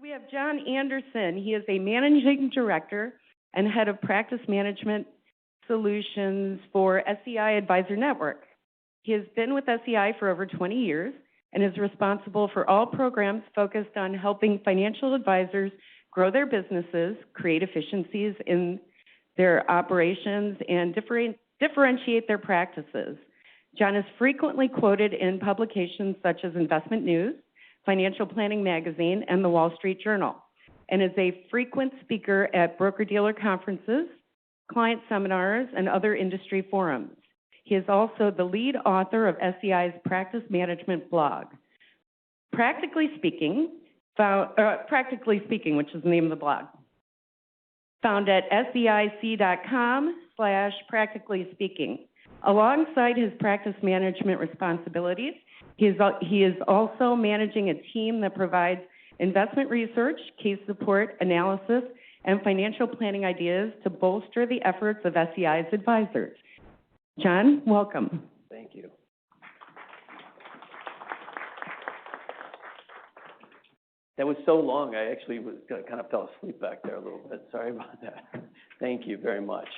We have John Anderson. He is a managing director and head of practice management solutions for SEI Advisor Network. He has been with SEI for over 20 years and is responsible for all programs focused on helping financial advisors grow their businesses, create efficiencies in their operations, and differentiate their practices. John is frequently quoted in publications such as Investment News, Financial Planning Magazine, and the Wall Street Journal, and is a frequent speaker at broker-dealer conferences, client seminars, and other industry forums. He is also the lead author of SEI's practice management blog. Practically Speaking, which is the name of the blog, found at seic.com/practicallyspeaking. Alongside his practice management responsibilities, he is also managing a team that provides investment research, case support, analysis, and financial planning ideas to bolster the efforts of SEI's advisors. John, welcome. Thank you. That was so long, I actually kind of fell asleep back there a little bit. Sorry about that. Thank you very much.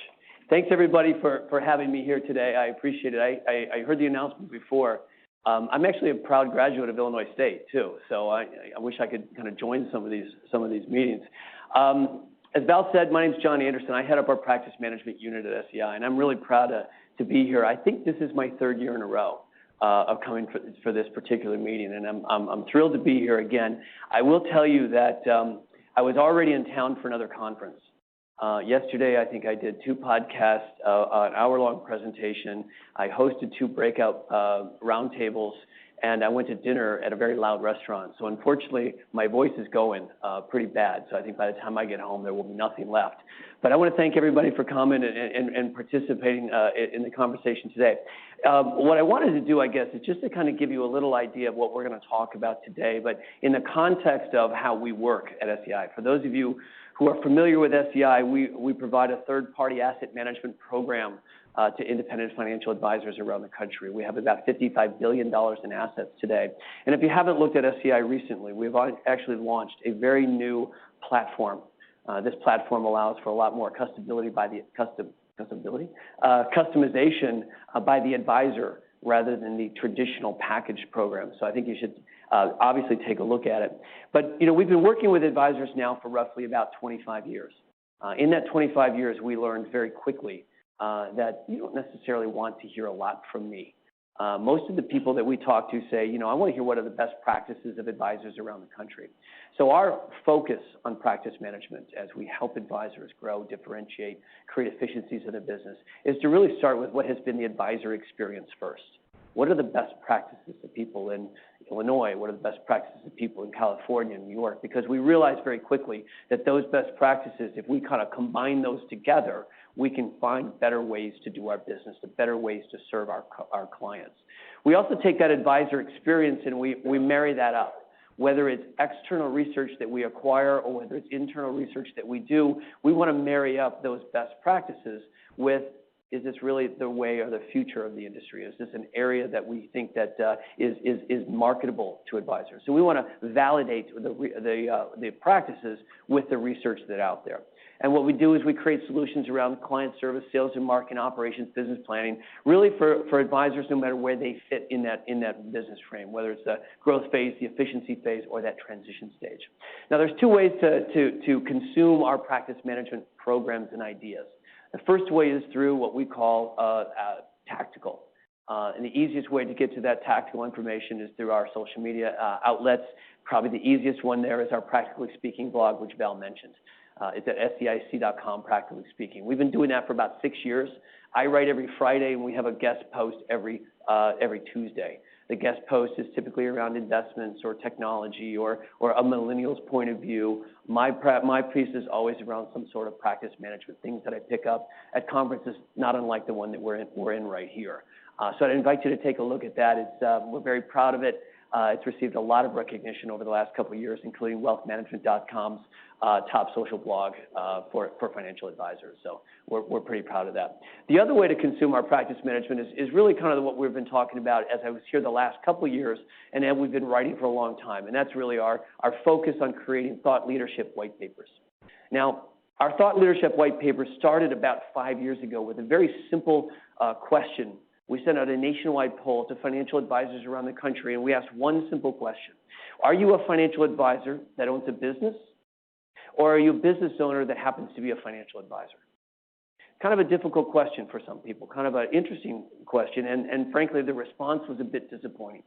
Thanks, everybody, for having me here today. I appreciate it. I heard the announcement before. I'm actually a proud graduate of Illinois State, too, so I wish I could kind of join some of these meetings. As Val said, my name's John Anderson. I head up our practice management unit at SEI, and I'm really proud to be here. I think this is my third year in a row of coming for this particular meeting, and I'm thrilled to be here again. I will tell you that I was already in town for another conference. Yesterday, I think I did 2 podcasts, an hour-long presentation. I hosted 2 breakout roundtables, and I went to dinner at a very loud restaurant. So unfortunately, my voice is going pretty bad. So I think by the time I get home, there will be nothing left. But I want to thank everybody for coming and participating in the conversation today. What I wanted to do, I guess, is just to kind of give you a little idea of what we're going to talk about today, but in the context of how we work at SEI. For those of you who are familiar with SEI, we provide a third-party asset management program to independent financial advisors around the country. We have about $55 billion in assets today. And if you haven't looked at SEI recently, we've actually launched a very new platform. This platform allows for a lot more customization by the advisor rather than the traditional package program. So I think you should obviously take a look at it. But, you know, we've been working with advisors now for roughly about 25 years. In that 25 years, we learned very quickly that you don't necessarily want to hear a lot from me. Most of the people that we talk to say, you know, I want to hear what are the best practices of advisors around the country. So our focus on practice management as we help advisors grow, differentiate, create efficiencies in their business is to really start with what has been the advisor experience first. What are the best practices of people in Illinois? What are the best practices of people in California and New York? Because we realized very quickly that those best practices, if we kind of combine those together, we can find better ways to do our business, better ways to serve our clients. We also take that advisor experience and we marry that up. Whether it's external research that we acquire or whether it's internal research that we do, we want to marry up those best practices with, is this really the way or the future of the industry? Is this an area that we think that is marketable to advisors? So we want to validate the practices with the research that's out there. And what we do is we create solutions around client service, sales and marketing, operations, business planning, really for advisors no matter where they fit in that business frame, whether it's the growth phase, the efficiency phase, or that transition stage. Now, there's 2 ways to consume our practice management programs and ideas. The first way is through what we call tactical. And the easiest way to get to that tactical information is through our social media outlets. Probably the easiest one there is our Practically Speaking blog, which Val mentioned. It's at seic.com, Practically Speaking. We've been doing that for about 6 years. I write every Friday, and we have a guest post every Tuesday. The guest post is typically around investments or technology or a millennial's point of view. My piece is always around some sort of practice management, things that I pick up at conferences, not unlike the one that we're in right here. So I'd invite you to take a look at that. We're very proud of it. It's received a lot of recognition over the last couple of years, including wealthmanagement.com's top social blog for financial advisors. So we're pretty proud of that. The other way to consume our practice management is really kind of what we've been talking about as I was here the last couple of years, and that we've been writing for a long time. And that's really our focus on creating thought leadership white papers. Now, our thought leadership white paper started about 5 years ago with a very simple question. We sent out a nationwide poll to financial advisors around the country, and we asked one simple question. Are you a financial advisor that owns a business, or are you a business owner that happens to be a financial advisor? Kind of a difficult question for some people, kind of an interesting question, and frankly, the response was a bit disappointing.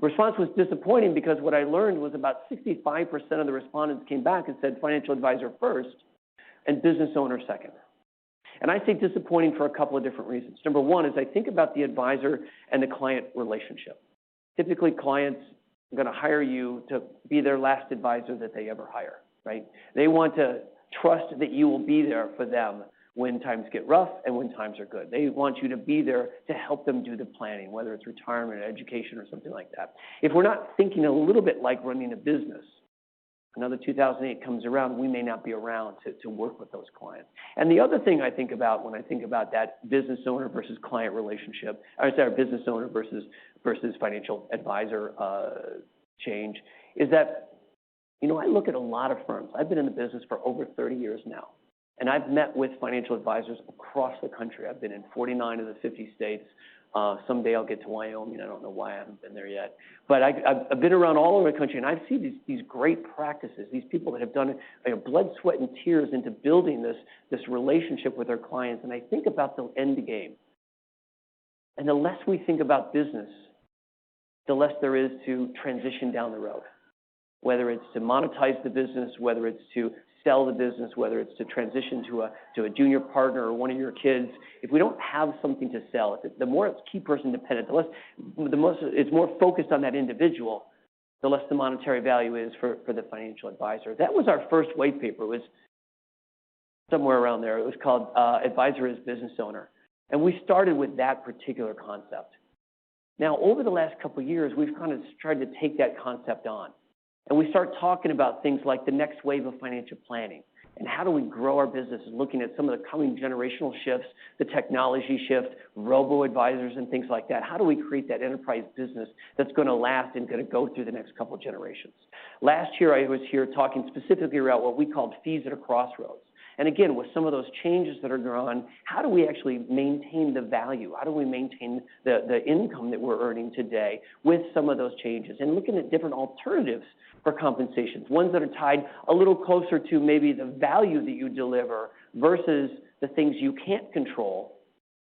The response was disappointing because what I learned was about 65% of the respondents came back and said financial advisor first and business owner second. And I say disappointing for a couple of different reasons. Number one is I think about the advisor and the client relationship. Typically, clients are going to hire you to be their last advisor that they ever hire, right? They want to trust that you will be there for them when times get rough and when times are good. They want you to be there to help them do the planning, whether it's retirement, education, or something like that. If we're not thinking a little bit like running a business, another 2008 comes around, we may not be around to work with those clients. And the other thing I think about when I think about that business owner versus client relationship, or sorry, business owner versus financial advisor change, is that, you know, I look at a lot of firms. I've been in the business for over 30 years now, and I've met with financial advisors across the country. I've been in 49 of the 50 states. Someday I'll get to Wyoming. I don't know why I haven't been there yet. But I've been around all over the country, and I've seen these great practices, these people that have done blood, sweat, and tears into building this relationship with their clients. And I think about the end game. And the less we think about business, the less there is to transition down the road, whether it's to monetize the business, whether it's to sell the business, whether it's to transition to a junior partner or one of your kids. If we don't have something to sell, the more it's key person dependent, it's more focused on that individual, the less the monetary value is for the financial advisor. That was our first white paper. It was somewhere around there. It was called Advisor as Business Owner. And we started with that particular concept. Now, over the last couple of years, we've kind of tried to take that concept on. And we start talking about things like the next wave of financial planning and how do we grow our business and looking at some of the coming generational shifts, the technology shift, robo-advisors and things like that. How do we create that enterprise business that's going to last and going to go through the next couple of generations? Last year, I was here talking specifically about what we called fees at a crossroads. And again, with some of those changes that are going on, how do we actually maintain the value? How do we maintain the income that we're earning today with some of those changes? And looking at different alternatives for compensations, ones that are tied a little closer to maybe the value that you deliver versus the things you can't control,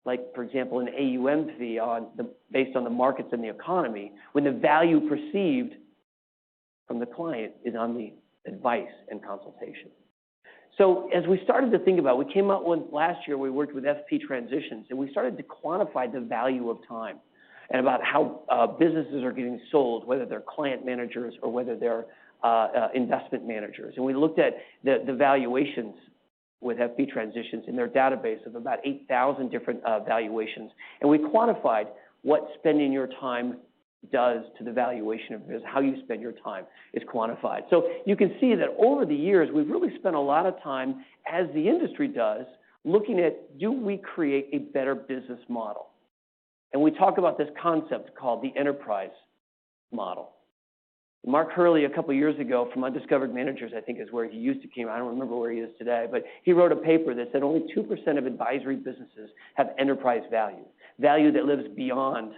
like, for example, an AUM fee based on the markets and the economy, when the value perceived from the client is on the advice and consultation. So as we started to think about it, we came out with last year, we worked with FP Transitions, and we started to quantify the value of time and about how businesses are getting sold, whether they're client managers or whether they're investment managers. And we looked at the valuations with FP Transitions in their database of about 8,000 different valuations. And we quantified what spending your time does to the valuation of business. How you spend your time is quantified. So you can see that over the years, we've really spent a lot of time, as the industry does, looking at, do we create a better business model? And we talk about this concept called the enterprise model. Mark Hurley, a couple of years ago, from Undiscovered Managers, I think is where he used to come. I don't remember where he is today, but he wrote a paper that said only 2% of advisory businesses have enterprise value, value that lives beyond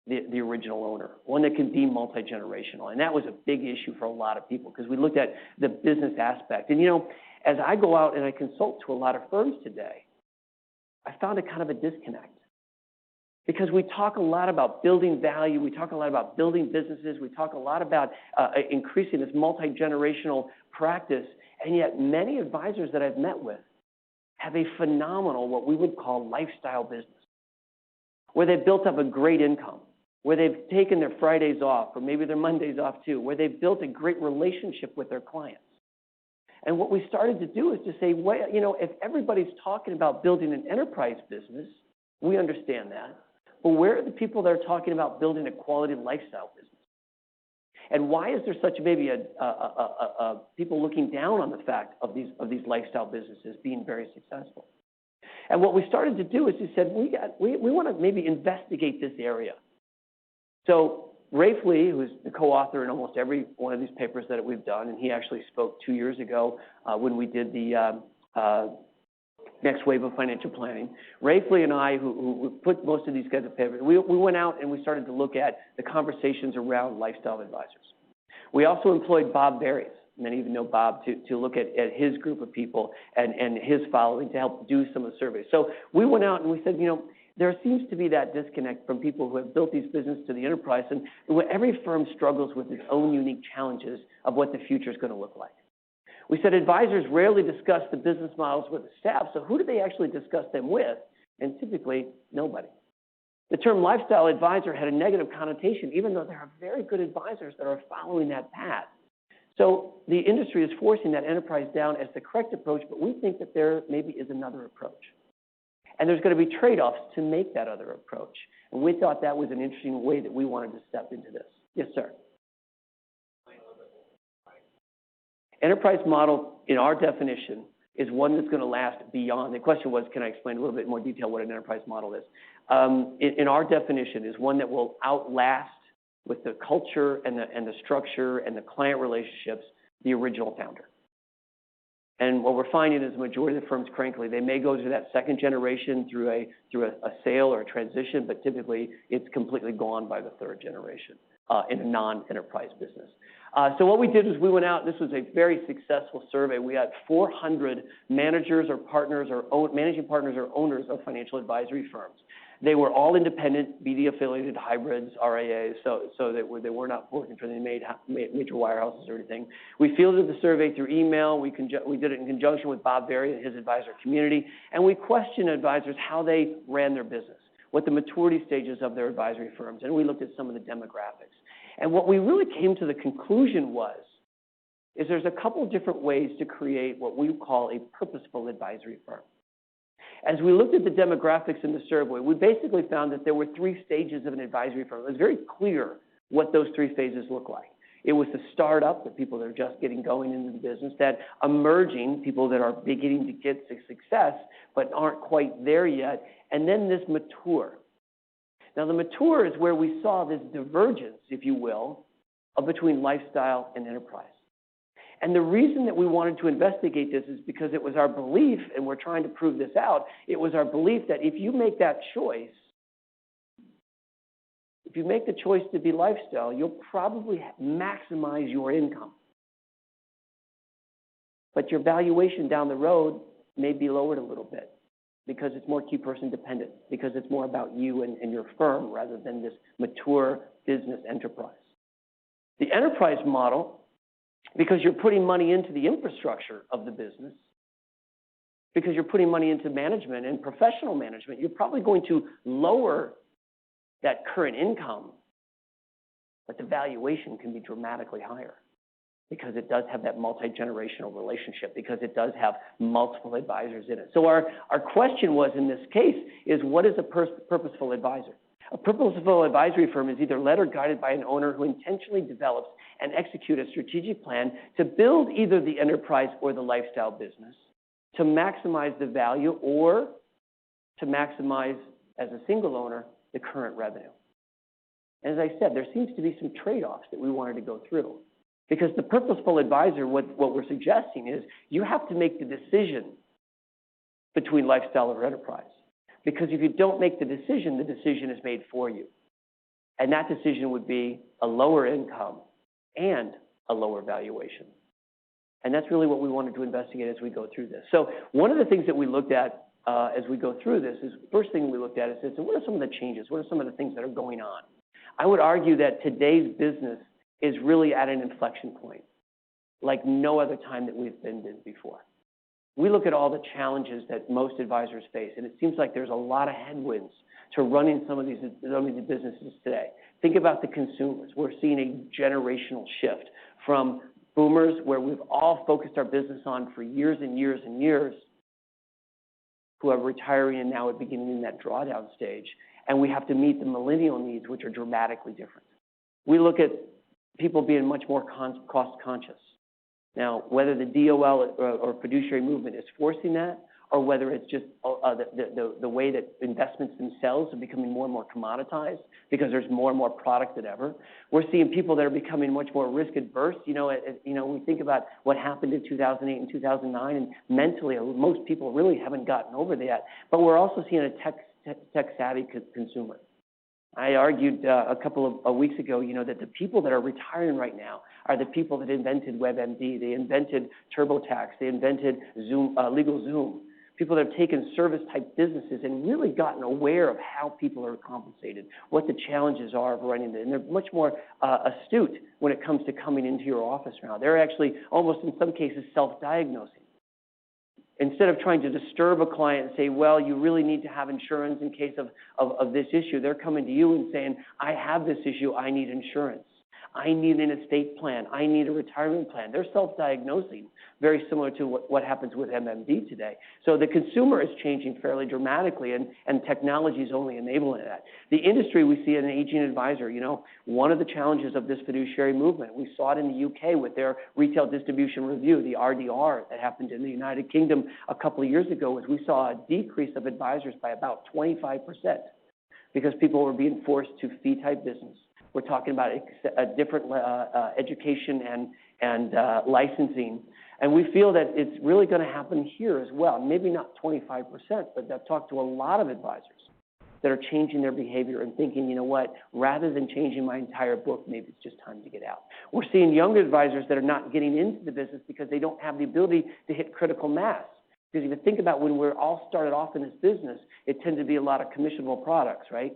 the original owner, one that can be multi-generational. And that was a big issue for a lot of people because we looked at the business aspect. And, you know, as I go out and I consult to a lot of firms today, I found a kind of a disconnect. Because we talk a lot about building value, we talk a lot about building businesses, we talk a lot about increasing this multi-generational practice, and yet many advisors that I've met with have a phenomenal, what we would call lifestyle business, where they've built up a great income, where they've taken their Fridays off, or maybe their Mondays off too, where they've built a great relationship with their clients. And what we started to do is to say, well, you know, if everybody's talking about building an enterprise business, we understand that. But where are the people that are talking about building a quality lifestyle business? And why is there such maybe people looking down on the fact of these lifestyle businesses being very successful? And what we started to do is we said, we want to maybe investigate this area. So Rafe Lee, who's the co-author in almost every one of these papers that we've done, and he actually spoke 2 years ago when we did the Next Wave of Financial Planning. Rafe Lee and I, who put most of these kinds of papers, we went out and we started to look at the conversations around lifestyle advisors. We also employed Bob Berries, many of you know Bob, to look at his group of people and his following to help do some of the surveys. So we went out and we said, there seems to be that disconnect from people who have built these businesses to the enterprise, and every firm struggles with its own unique challenges of what the future is going to look like. We said advisors rarely discuss the business models with the staff, so who do they actually discuss them with? And typically, nobody. The term lifestyle advisor had a negative connotation, even though there are very good advisors that are following that path. So the industry is forcing that enterprise down as the correct approach, but we think that there maybe is another approach. And there's going to be trade-offs to make that other approach. And we thought that was an interesting way that we wanted to step into this. Yes, sir. Enterprise model, in our definition, is one that's going to last beyond. The question was, can I explain a little bit more detail what an enterprise model is? In our definition, is one that will outlast with the culture and the structure and the client relationships the original founder. And what we're finding is the majority of the firms, frankly, they may go to that second generation through a sale or a transition, but typically it's completely gone by the third generation in a non-enterprise business. So what we did is we went out, this was a very successful survey. We had 400 managers or partners or managing partners or owners of financial advisory firms. They were all independent, BD-affiliated hybrids, RIAs, so they were not working for the major wirehouses or anything. We fielded the survey through email. We did it in conjunction with Bob Berry and his advisor community, and we questioned advisors how they ran their business, what the maturity stages of their advisory firms, and we looked at some of the demographics. And what we really came to the conclusion is there's a couple of different ways to create what we call a purposeful advisory firm. As we looked at the demographics in the survey, we basically found that there were 3 stages of an advisory firm. It was very clear what those 3 phases look like. It was the startup, the people that are just getting going into the business, that emerging, people that are beginning to get to success but aren't quite there yet, and then this mature. Now, the mature is where we saw this divergence, if you will, between lifestyle and enterprise. And the reason that we wanted to investigate this is because it was our belief, and we're trying to prove this out, it was our belief that if you make that choice, if you make the choice to be lifestyle, you'll probably maximize your income. But your valuation down the road may be lowered a little bit because it's more key person dependent, because it's more about you and your firm rather than this mature business enterprise. The enterprise model, because you're putting money into the infrastructure of the business, because you're putting money into management and professional management, you're probably going to lower that current income, but the valuation can be dramatically higher because it does have that multi-generational relationship, because it does have multiple advisors in it. So our question was, in this case, is what is a purposeful advisor? A purposeful advisory firm is either led or guided by an owner who intentionally develops and executes a strategic plan to build either the enterprise or the lifestyle business, to maximize the value or to maximize, as a single owner, the current revenue. And as I said, there seems to be some trade-offs that we wanted to go through. Because the purposeful advisor, what we're suggesting is you have to make the decision between lifestyle or enterprise. Because if you don't make the decision is made for you. And that decision would be a lower income and a lower valuation. And that's really what we wanted to investigate as we go through this. So one of the things that we looked at as we go through this is, first thing we looked at is what are some of the changes? What are some of the things that are going on? I would argue that today's business is really at an inflection point, like no other time that we've been in before. We look at all the challenges that most advisors face, and it seems like there's a lot of headwinds to running some of these businesses today. Think about the consumers. We're seeing a generational shift from boomers, where we've all focused our business on for years and years and years, who are retiring and now are beginning in that drawdown stage. And we have to meet the millennial needs, which are dramatically different. We look at people being much more cost conscious. Now, whether the DOL or fiduciary movement is forcing that, or whether it's just the way that investments themselves are becoming more and more commoditized because there's more and more product than ever. We're seeing people that are becoming much more risk adverse. We think about what happened in 2008 and 2009, and mentally, most people really haven't gotten over that. But we're also seeing a tech savvy consumer. I argued a couple of weeks ago, that the people that are retiring right now are the people that invented WebMD, they invented TurboTax, they invented Zoom, LegalZoom. People that have taken service-type businesses and really gotten aware of how people are compensated, what the challenges are of running it. And they're much more astute when it comes to coming into your office now. They're actually almost in some cases self-diagnosing. Instead of trying to disturb a client and say, well, you really need to have insurance in case of this issue, they're coming to you and saying, I have this issue, I need insurance. I need an estate plan. I need a retirement plan. They're self-diagnosing, very similar to what happens with MMD today. So the consumer is changing fairly dramatically, and technology is only enabling that. The industry, we see an aging advisor. One of the challenges of this fiduciary movement, we saw it in the UK with their retail distribution review, the RDR that happened in the United Kingdom a couple of years ago, was we saw a decrease of advisors by about 25% because people were being forced to fee-type business. We're talking about a different education and licensing. And we feel that it's really going to happen here as well. Maybe not 25%, but I've talked to a lot of advisors that are changing their behavior and thinking, rather than changing my entire book, maybe it's just time to get out. We're seeing younger advisors that are not getting into the business because they don't have the ability to hit critical mass. Because if you think about when we're all started off in this business, it tended to be a lot of commissionable products, right?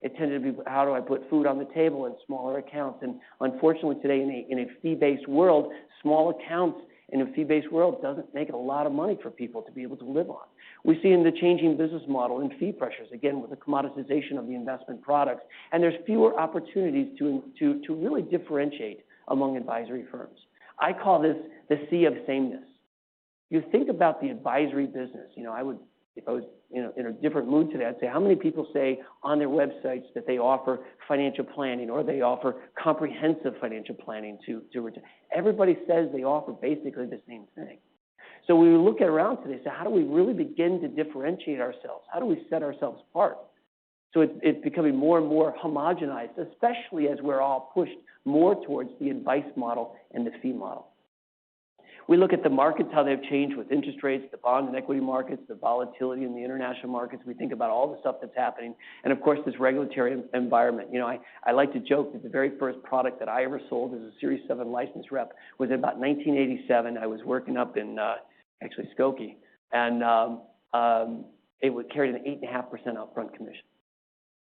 It tended to be, how do I put food on the table in smaller accounts? And unfortunately today in a fee-based world, small accounts in a fee-based world doesn't make a lot of money for people to be able to live on. We see in the changing business model and fee pressures, again, with the commoditization of the investment products, and there's fewer opportunities to really differentiate among advisory firms. I call this the sea of sameness. You think about the advisory business, if I was in a different mood today, I'd say, how many people say on their websites that they offer financial planning or they offer comprehensive financial planning to retire? Everybody says they offer basically the same thing. So we look around today and say, how do we really begin to differentiate ourselves? How do we set ourselves apart? So it's becoming more and more homogenized, especially as we're all pushed more towards the advice model and the fee model. We look at the markets, how they've changed with interest rates, the bond and equity markets, the volatility in the international markets. We think about all the stuff that's happening. And, of course, this regulatory environment. I like to joke that the very first product that I ever sold as a Series 7 licensed rep was in about 1987. I was working up in, actually, Skokie. And it carried an 8.5% upfront commission.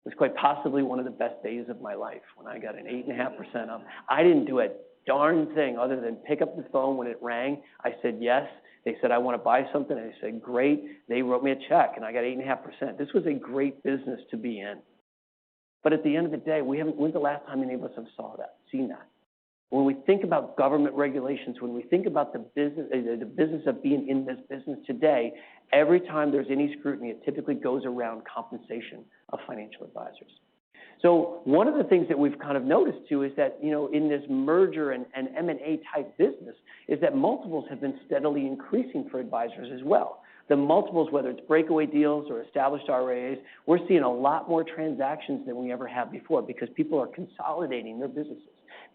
It was quite possibly one of the best days of my life when I got an 8.5% up. I didn't do it. Darn thing other than pick up the phone when it rang. I said yes. They said, I want to buy something. I said, great. They wrote me a check, and I got 8.5%. This was a great business to be in. But at the end of the day, when's the last time any of us have seen that? When we think about government regulations, when we think about the business of being in this business today, every time there's any scrutiny, it typically goes around compensation of financial advisors. So one of the things that we've kind of noticed, too, is that, in this merger and M&A type business, is that multiples have been steadily increasing for advisors as well. The multiples, whether it's breakaway deals or established RIAs, we're seeing a lot more transactions than we ever have before because people are consolidating their businesses.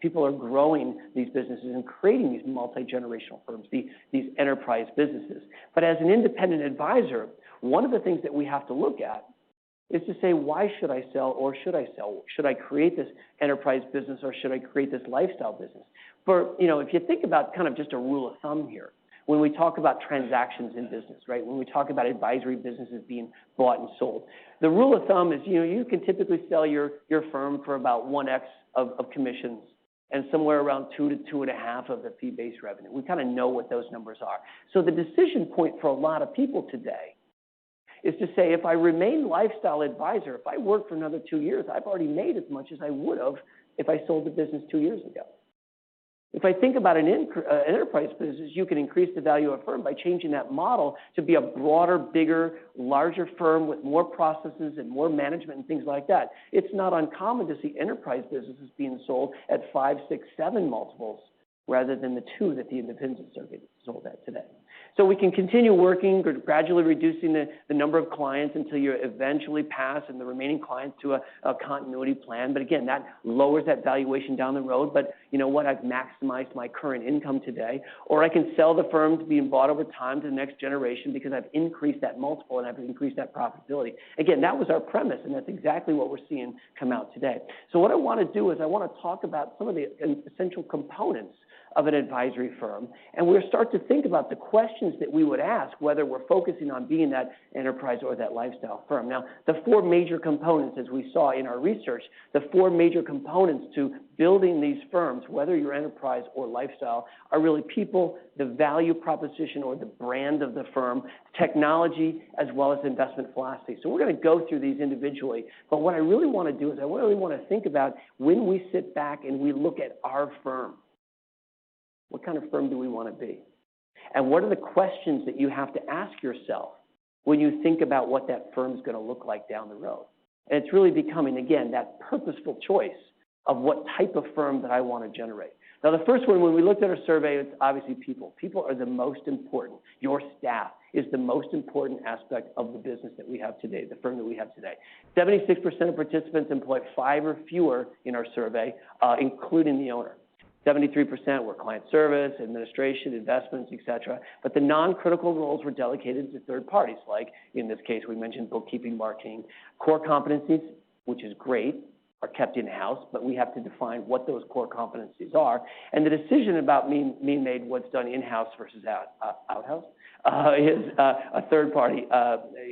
People are growing these businesses and creating these multi-generational firms, these enterprise businesses. But as an independent advisor, one of the things that we have to look at is to say, why should I sell or should I sell? Should I create this enterprise business or should I create this lifestyle business? If you think about kind of just a rule of thumb here, when we talk about transactions in business, right? When we talk about advisory businesses being bought and sold, the rule of thumb is, you can typically sell your firm for about 1x of commissions and somewhere around 2 to 2.5 of the fee-based revenue. We kind of know what those numbers are. So the decision point for a lot of people today is to say, if I remain lifestyle advisor, if I work for another 2 years, I've already made as much as I would have if I sold the business 2 years ago. If I think about an enterprise business, you can increase the value of a firm by changing that model to be a broader, bigger, larger firm with more processes and more management and things like that. It's not uncommon to see enterprise businesses being sold at 5, 6, 7 multiples rather than the 2 that the independents are getting sold at today. So we can continue working, gradually reducing the number of clients until you eventually pass and the remaining clients to a continuity plan. But again, that lowers that valuation down the road. But you know what? I've maximized my current income today. Or I can sell the firm to being bought over time to the next generation because I've increased that multiple and I've increased that profitability. Again, that was our premise, and that's exactly what we're seeing come out today. So what I want to do is I want to talk about some of the essential components of an advisory firm, and we'll start to think about the questions that we would ask, whether we're focusing on being that enterprise or that lifestyle firm. Now, the 4 major components, as we saw in our research, the 4 major components to building these firms, whether you're enterprise or lifestyle, are really people, the value proposition or the brand of the firm, technology, as well as investment philosophy. So we're going to go through these individually, but what I really want to do is I really want to think about when we sit back and we look at our firm. What kind of firm do we want to be? And what are the questions that you have to ask yourself when you think about what that firm's going to look like down the road? And it's really becoming, again, that purposeful choice of what type of firm that I want to generate. Now, the first one, when we looked at our survey, it's obviously people. People are the most important. Your staff is the most important aspect of the business that we have today, the firm that we have today. 76% of participants employ 5 or fewer in our survey, including the owner. 73% were client service, administration, investments, et cetera. But the non-critical roles were delegated to third parties, like in this case, we mentioned bookkeeping, marketing. Core competencies, which is great, are kept in-house, but we have to define what those core competencies are. And the decision about being made what's done in-house versus out-house is a third party.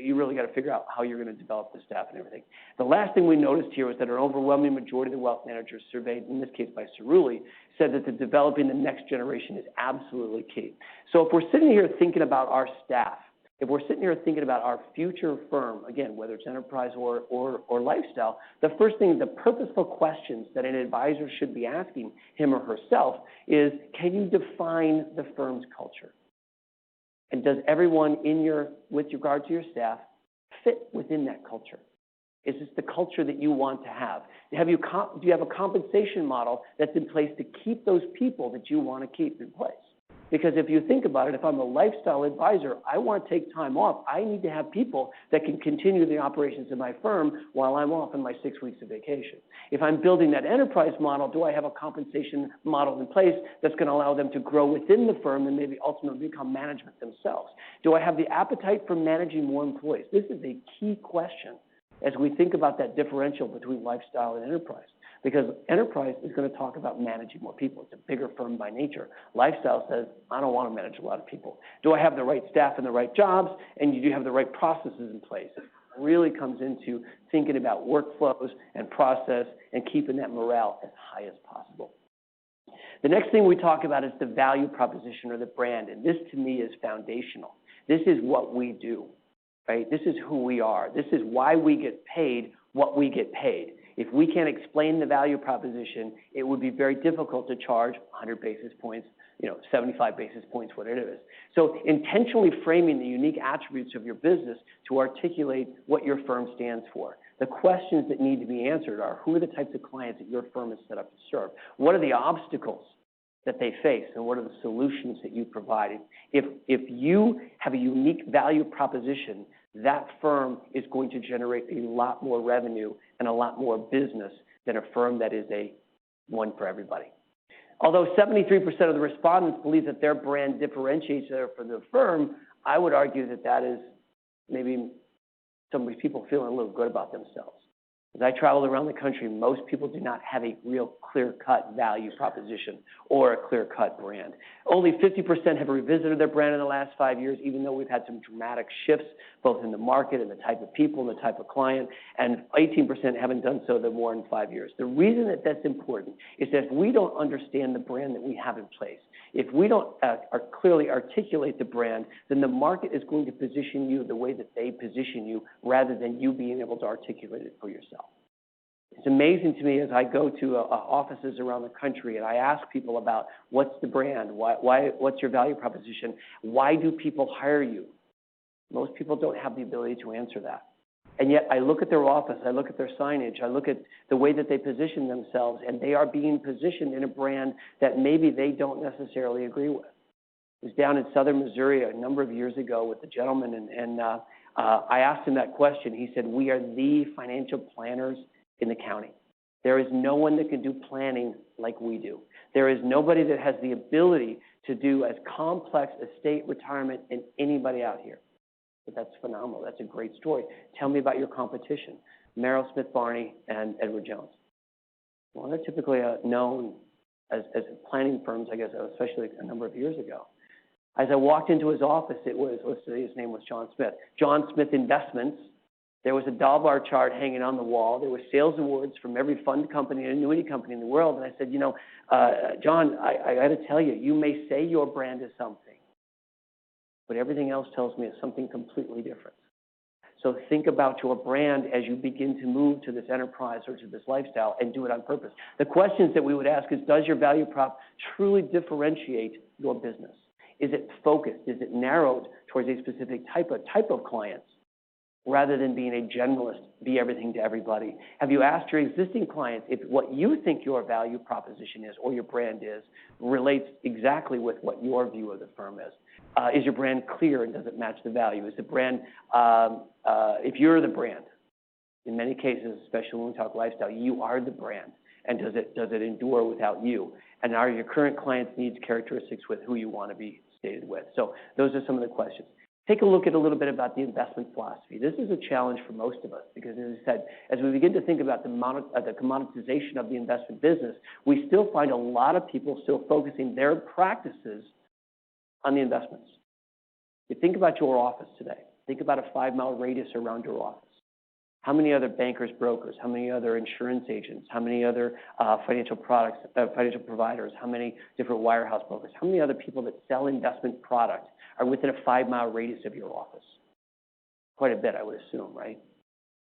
You really got to figure out how you're going to develop the staff and everything. The last thing we noticed here was that an overwhelming majority of the wealth managers surveyed, in this case by Cerulli, said that the developing the next generation is absolutely key. So if we're sitting here thinking about our staff, if we're sitting here thinking about our future firm, again, whether it's enterprise or lifestyle, the first thing, the purposeful questions that an advisor should be asking him or herself is, can you define the firm's culture? And does everyone with regard to your staff fit within that culture? Is this the culture that you want to have? Do you have a compensation model that's in place to keep those people that you want to keep in place? Because if you think about it, if I'm a lifestyle advisor, I want to take time off. I need to have people that can continue the operations of my firm while I'm off on my 6 weeks of vacation. If I'm building that enterprise model, do I have a compensation model in place that's going to allow them to grow within the firm and maybe ultimately become management themselves? Do I have the appetite for managing more employees? This is a key question as we think about that differential between lifestyle and enterprise. Because enterprise is going to talk about managing more people. It's a bigger firm by nature. Lifestyle says, I don't want to manage a lot of people. Do I have the right staff and the right jobs? And do you have the right processes in place? It really comes into thinking about workflows and process and keeping that morale as high as possible. The next thing we talk about is the value proposition or the brand. And this, to me, is foundational. This is what we do, right? This is who we are. This is why we get paid what we get paid. If we can't explain the value proposition, it would be very difficult to charge 100 basis points, 75 basis points, whatever it is. So intentionally framing the unique attributes of your business to articulate what your firm stands for. The questions that need to be answered are, who are the types of clients that your firm is set up to serve? What are the obstacles that they face, and what are the solutions that you provide? If you have a unique value proposition, that firm is going to generate a lot more revenue and a lot more business than a firm that is a one for everybody. Although 73% of the respondents believe that their brand differentiates them from the firm, I would argue that that is maybe some of these people feeling a little good about themselves. As I traveled around the country, most people do not have a real clear-cut value proposition or a clear-cut brand. Only 50% have revisited their brand in the last 5 years, even though we've had some dramatic shifts both in the market and the type of people and the type of client, and 18% haven't done so in more than 5 years. The reason that that's important is that if we don't understand the brand that we have in place, if we don't clearly articulate the brand, then the market is going to position you the way that they position you rather than you being able to articulate it for yourself. It's amazing to me as I go to offices around the country and I ask people about what's the brand, what's your value proposition, why do people hire you? Most people don't have the ability to answer that. And yet I look at their office, I look at their signage, I look at the way that they position themselves, and they are being positioned in a brand that maybe they don't necessarily agree with. I was down in southern Missouri a number of years ago with a gentleman, and I asked him that question. He said, "We are the financial planners in the county. There is no one that can do planning like we do. There is nobody that has the ability to do as complex estate retirement as anybody out here." But that's phenomenal. That's a great story. Tell me about your competition. Merrill Smith Barney and Edward Jones. Well, they're typically known as planning firms, I guess, especially a number of years ago. As I walked into his office, let's say his name was John Smith. John Smith Investments. There was a Dalbar chart hanging on the wall. There were sales awards from every fund company and annuity company in the world. And I said, John, I got to tell you, you may say your brand is something, but everything else tells me it's something completely different. So think about your brand as you begin to move to this enterprise or to this lifestyle, and do it on purpose. The questions that we would ask is, does your value prop truly differentiate your business? Is it focused? Is it narrowed towards a specific type of clients, rather than being a generalist, be everything to everybody? Have you asked your existing clients if what you think your value proposition is or your brand is relates exactly with what your view of the firm is? Is your brand clear and does it match the value? Is the brand, if you're the brand, in many cases, especially when we talk lifestyle, you are the brand. And does it endure without you? And are your current clients' needs characteristics with who you want to be stated with? So those are some of the questions. Take a look at a little bit about the investment philosophy. This is a challenge for most of us because, as I said, as we begin to think about the commoditization of the investment business, we still find a lot of people still focusing their practices on the investments. You think about your office today. Think about a 5-mile radius around your office. How many other bankers, brokers? How many other insurance agents? How many other financial providers? How many different wirehouse brokers? How many other people that sell investment products are within a 5-mile radius of your office? Quite a bit, I would assume, right?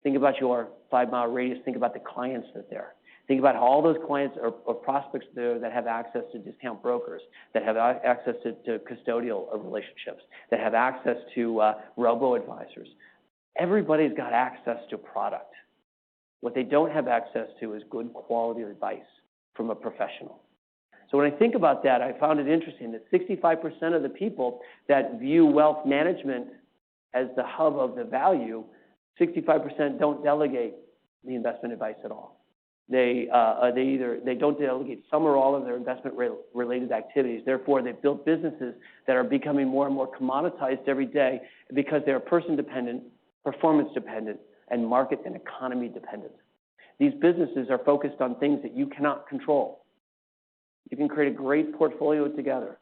Think about your 5-mile radius. Think about the clients that are there. Think about how all those clients or prospects there that have access to discount brokers, that have access to custodial relationships, that have access to robo-advisors. Everybody's got access to product. What they don't have access to is good quality advice from a professional. So when I think about that, I found it interesting that 65% of the people that view wealth management as the hub of the value, 65% don't delegate the investment advice at all. They don't delegate some or all of their investment-related activities. Therefore, they've built businesses that are becoming more and more commoditized every day because they're person-dependent, performance-dependent, and market and economy-dependent. These businesses are focused on things that you cannot control. You can create a great portfolio together,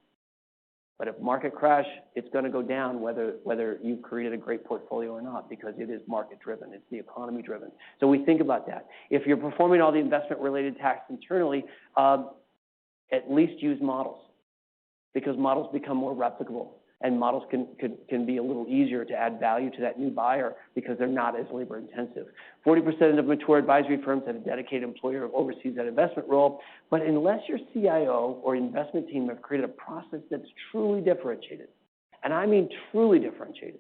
but if market crash, it's going to go down whether you've created a great portfolio or not, because it is market-driven. It's the economy-driven. So we think about that. If you're performing all the investment-related tasks internally, at least use models, because models become more replicable. And models can be a little easier to add value to that new buyer because they're not as labor intensive. 40% of mature advisory firms have a dedicated employer who oversees that investment role. But unless your CIO or investment team have created a process that's truly differentiated, and I mean truly differentiated,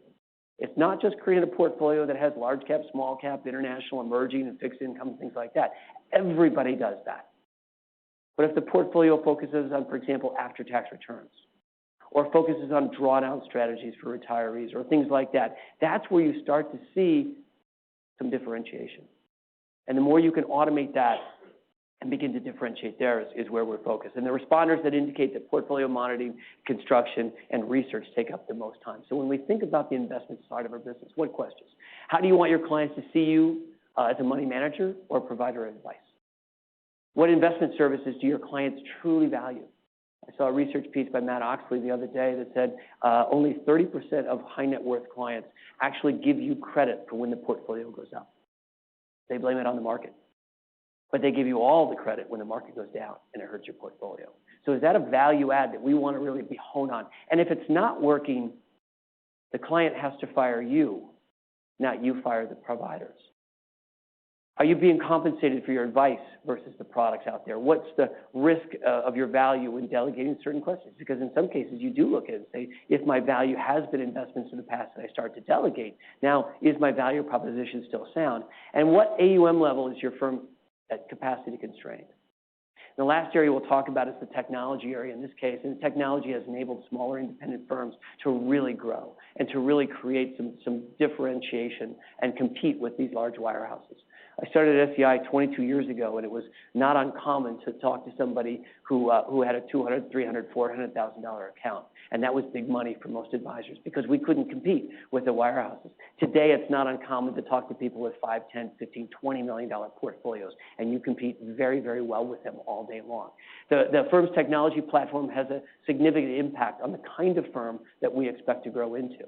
it's not just creating a portfolio that has large cap, small cap, international, emerging, and fixed income, things like that. Everybody does that. But if the portfolio focuses on, for example, after-tax returns, or focuses on drawdown strategies for retirees or things like that, that's where you start to see some differentiation. And the more you can automate that and begin to differentiate there is where we're focused. And the responders that indicate that portfolio monitoring, construction, and research take up the most time. So when we think about the investment side of our business, what questions? How do you want your clients to see you as a money manager or a provider of advice? What investment services do your clients truly value? I saw a research piece by Matt Oxley the other day that said only 30% of high net worth clients actually give you credit for when the portfolio goes up. They blame it on the market. But they give you all the credit when the market goes down and it hurts your portfolio. So is that a value add that we want to really be honed on? And if it's not working, the client has to fire you, not you fire the providers. Are you being compensated for your advice versus the products out there? What's the risk of your value in delegating certain questions? Because in some cases, you do look at it and say, if my value has been investments in the past and I start to delegate, now is my value proposition still sound? And what AUM level is your firm at capacity constrained? The last area we'll talk about is the technology area in this case, and technology has enabled smaller independent firms to really grow and to really create some differentiation and compete with these large wirehouses. I started at SEI 22 years ago, and it was not uncommon to talk to somebody who had a $200,000, $300,000, $400,000 account, and that was big money for most advisors because we couldn't compete with the wirehouses. Today, it's not uncommon to talk to people with $5, $10, $15, $20 million portfolios, and you compete very, very well with them all day long. The firm's technology platform has a significant impact on the kind of firm that we expect to grow into.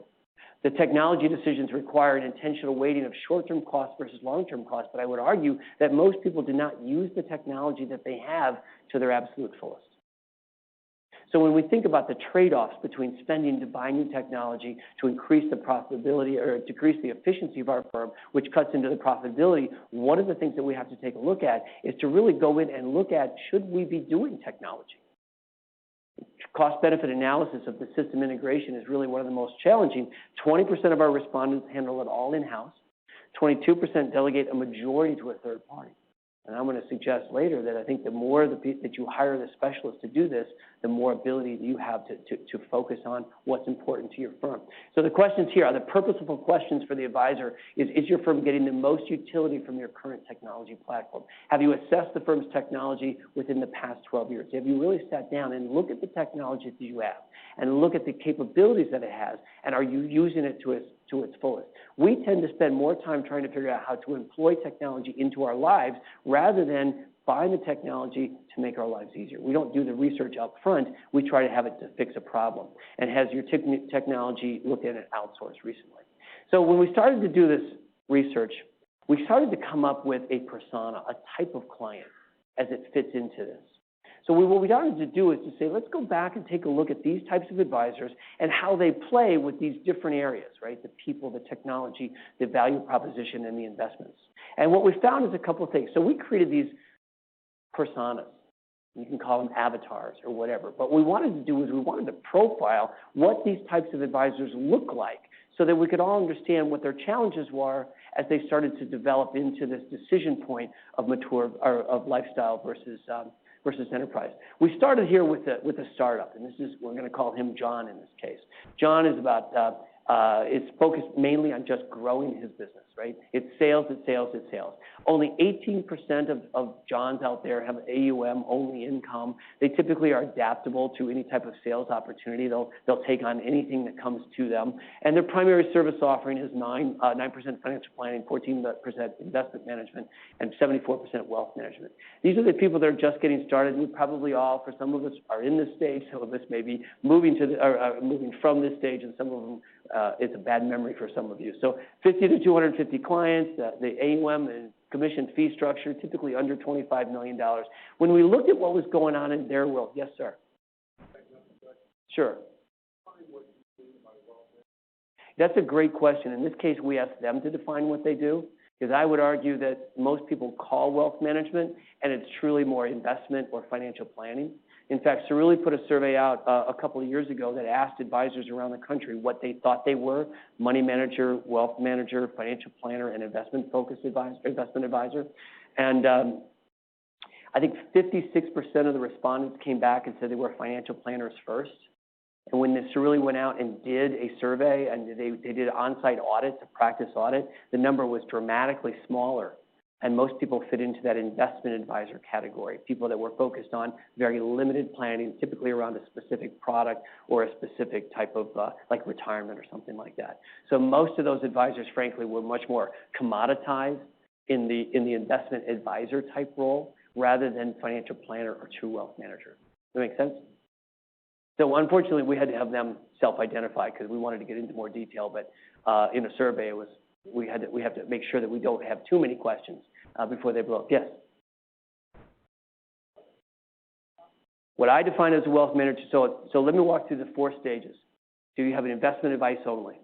The technology decisions require an intentional weighting of short-term costs versus long-term costs, but I would argue that most people do not use the technology that they have to their absolute fullest. So when we think about the trade-offs between spending to buy new technology to increase the profitability or decrease the efficiency of our firm, which cuts into the profitability, one of the things that we have to take a look at is to really go in and look at, should we be doing technology? Cost-benefit analysis of the system integration is really one of the most challenging. 20% of our respondents handle it all in-house. 22% delegate a majority to a third party. And I'm going to suggest later that I think the more that you hire the specialists to do this, the more ability you have to focus on what's important to your firm. So the questions here are the purposeful questions for the advisor is your firm getting the most utility from your current technology platform? Have you assessed the firm's technology within the past 12 years? Have you really sat down and looked at the technology that you have and look at the capabilities that it has, and are you using it to its fullest? We tend to spend more time trying to figure out how to employ technology into our lives rather than buying the technology to make our lives easier. We don't do the research up front. We try to have it to fix a problem. And has your technology looked at it outsourced recently? So when we started to do this research, we started to come up with a persona, a type of client, as it fits into this. So what we started to do is to say, let's go back and take a look at these types of advisors and how they play with these different areas, right? The people, the technology, the value proposition, and the investments. And what we found is a couple of things. So we created these personas. You can call them avatars or whatever. But what we wanted to do is we wanted to profile what these types of advisors look like so that we could all understand what their challenges were as they started to develop into this decision point of mature or of lifestyle versus enterprise. We started here with a startup, and we're going to call him John in this case. John is is focused mainly on just growing his business, right? It's sales, it's sales, it's sales. Only 18% of Johns out there have AUM, only income. They typically are adaptable to any type of sales opportunity. They'll take on anything that comes to them. And their primary service offering is 9% financial planning, 14% investment management, and 74% wealth management. These are the people that are just getting started. We probably all, for some of us, are in this stage. Some of us may be moving from this stage, and some of them, it's a bad memory for some of you. So 50 to 250 clients, the AUM and commission fee structure, typically under $25 million. When we looked at what was going on in their world, yes, sir. Sure. That's a great question. In this case, we asked them to define what they do, because I would argue that most people call wealth management, and it's truly more investment or financial planning. In fact, Cerulli put a survey out a couple of years ago that asked advisors around the country what they thought they were: money manager, wealth manager, financial planner, and investment-focused investment advisor. And I think 56% of the respondents came back and said they were financial planners first. And when Cerulli went out and did a survey, and they did an on-site audit, a practice audit, the number was dramatically smaller. And most people fit into that investment advisor category, people that were focused on very limited planning, typically around a specific product or a specific type of like retirement or something like that. So most of those advisors, frankly, were much more commoditized in the investment advisor type role rather than financial planner or true wealth manager. Does that make sense? So unfortunately, we had to have them self-identify because we wanted to get into more detail. But in a survey, we have to make sure that we don't have too many questions before they blow up. Yes? What I define as a wealth manager, so let me walk through the 4 stages. So you have an investment advice only.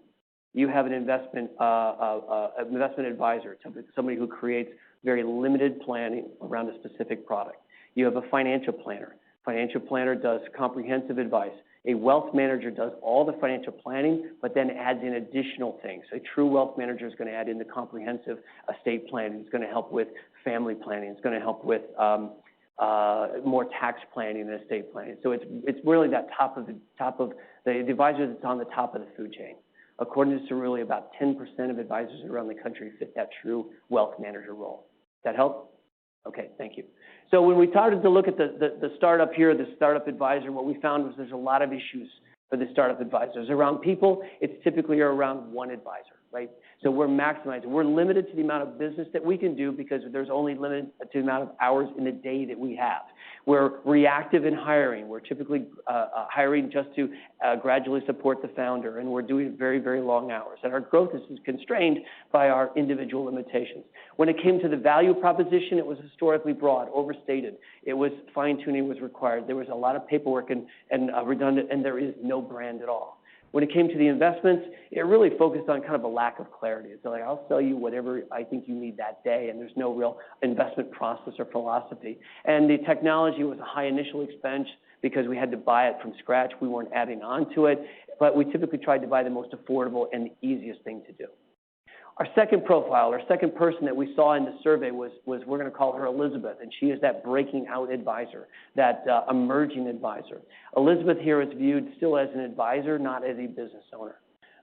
You have an investment advisor, somebody who creates very limited planning around a specific product. You have a financial planner. Financial planner does comprehensive advice. A wealth manager does all the financial planning, but then adds in additional things. A true wealth manager is going to add in the comprehensive estate planning. It's going to help with family planning. It's going to help with more tax planning and estate planning. So it's really that top of the advisor that's on the top of the food chain. According to Cerulli, about 10% of advisors around the country fit that true wealth manager role. Does that help? Okay, thank you. So when we started to look at the startup here, the startup advisor, what we found was there's a lot of issues for the startup advisors. Around people, it's typically around one advisor, right? So we're maximizing. We're limited to the amount of business that we can do because there's only limited to the amount of hours in the day that we have. We're reactive in hiring. We're typically hiring just to gradually support the founder, and we're doing very, very long hours. And our growth is constrained by our individual limitations. When it came to the value proposition, it was historically broad, overstated. It was fine-tuning was required. There was a lot of paperwork and redundant, and there is no brand at all. When it came to the investments, it really focused on kind of a lack of clarity. It's like, I'll sell you whatever I think you need that day, and there's no real investment process or philosophy. And the technology was a high initial expense because we had to buy it from scratch. We weren't adding on to it, but we typically tried to buy the most affordable and the easiest thing to do. Our second profile, our second person that we saw in the survey was we're going to call her Elizabeth, and she is that breaking out advisor, that emerging advisor. Elizabeth here is viewed still as an advisor, not as a business owner.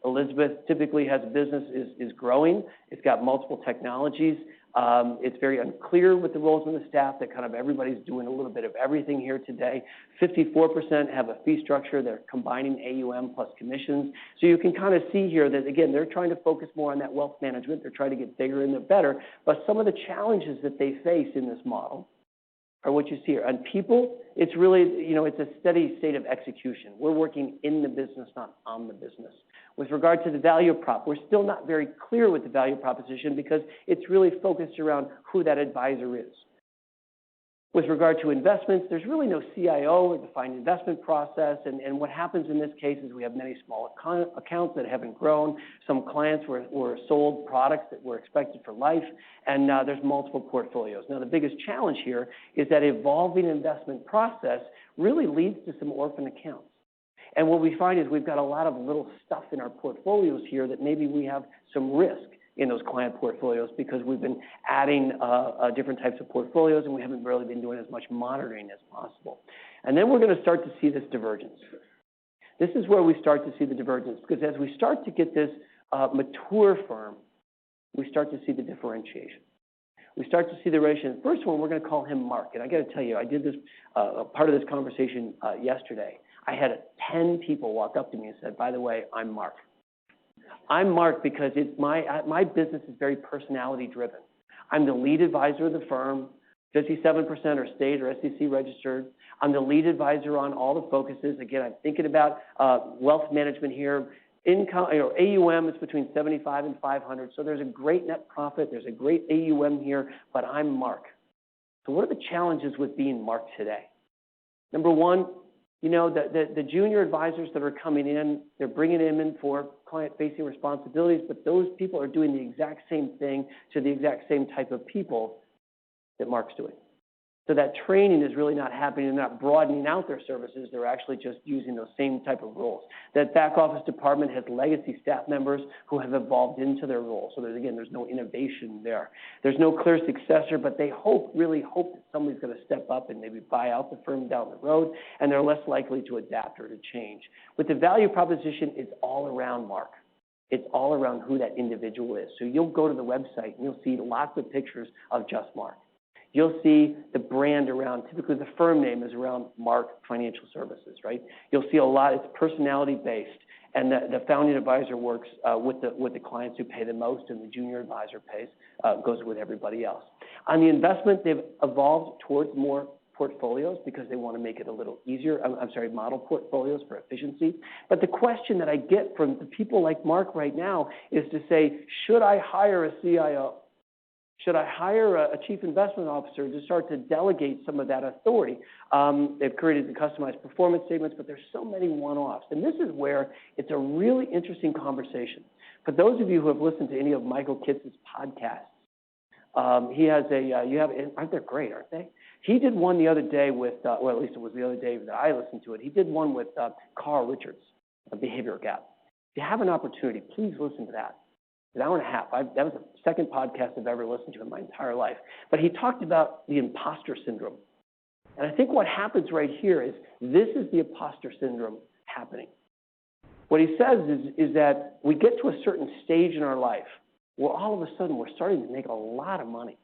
Elizabeth typically has a business, is growing. It's got multiple technologies. It's very unclear with the roles of the staff that kind of everybody's doing a little bit of everything here today. 54% have a fee structure. They're combining AUM plus commissions. So you can kind of see here that, again, they're trying to focus more on that wealth management. They're trying to get bigger and they're better. But some of the challenges that they face in this model are what you see here. On people, it's really, it's a steady state of execution. We're working in the business, not on the business. With regard to the value prop, we're still not very clear with the value proposition because it's really focused around who that advisor is. With regard to investments, there's really no CIO or defined investment process, and what happens in this case is we have many small accounts that haven't grown. Some clients were sold products that were expected for life, and there's multiple portfolios. Now, the biggest challenge here is that evolving investment process really leads to some orphan accounts. And what we find is we've got a lot of little stuff in our portfolios here that maybe we have some risk in those client portfolios because we've been adding different types of portfolios and we haven't really been doing as much monitoring as possible. And then we're going to start to see this divergence. This is where we start to see the divergence because as we start to get this mature firm, we start to see the differentiation. We start to see the ratio. The first one, we're going to call him Mark. And I got to tell you, I did this part of this conversation yesterday. I had 10 people walk up to me and said, by the way, I'm Mark. I'm Mark because my business is very personality driven. I'm the lead advisor of the firm. 57% are state or SEC registered. I'm the lead advisor on all the focuses. Again, I'm thinking about wealth management here. Income, AUM is between 75 and 500. So there's a great net profit. There's a great AUM here, but I'm Mark. So what are the challenges with being Mark today? Number one, the junior advisors that are coming in, they're bringing them in for client-facing responsibilities, but those people are doing the exact same thing to the exact same type of people that Mark's doing. So that training is really not happening. They're not broadening out their services. They're actually just using those same type of roles. That back office department has legacy staff members who have evolved into their roles. So there's no innovation there. There's no clear successor, but they really hope that somebody's going to step up and maybe buy out the firm down the road, and they're less likely to adapt or to change. With the value proposition, it's all around Mark. It's all around who that individual is. So you'll go to the website and you'll see lots of pictures of just Mark. You'll see the brand around, typically the firm name is around Mark Financial Services, right? You'll see a lot, it's personality-based, and the founding advisor works with the clients who pay the most, and the junior advisor goes with everybody else. On the investment, they've evolved towards more portfolios because they want to make it a little easier, model portfolios for efficiency. But the question that I get from the people like Mark right now is to say, should I hire a CIO? Should I hire a chief investment officer to start to delegate some of that authority? They've created the customized performance statements, but there's so many one-offs. And this is where it's a really interesting conversation. For those of you who have listened to any of Michael Kitz's podcasts, He has aren't they great, aren't they? He did one the other day with, well, at least it was the other day that I listened to it. He did one with Carl Richards, a behavioral gap. If you have an opportunity, please listen to that. An hour and a half. That was the second podcast I've ever listened to in my entire life. But he talked about the imposter syndrome. And I think what happens right here is this is the imposter syndrome happening. What he says is that we get to a certain stage in our life where all of a sudden we're starting to make a lot of money.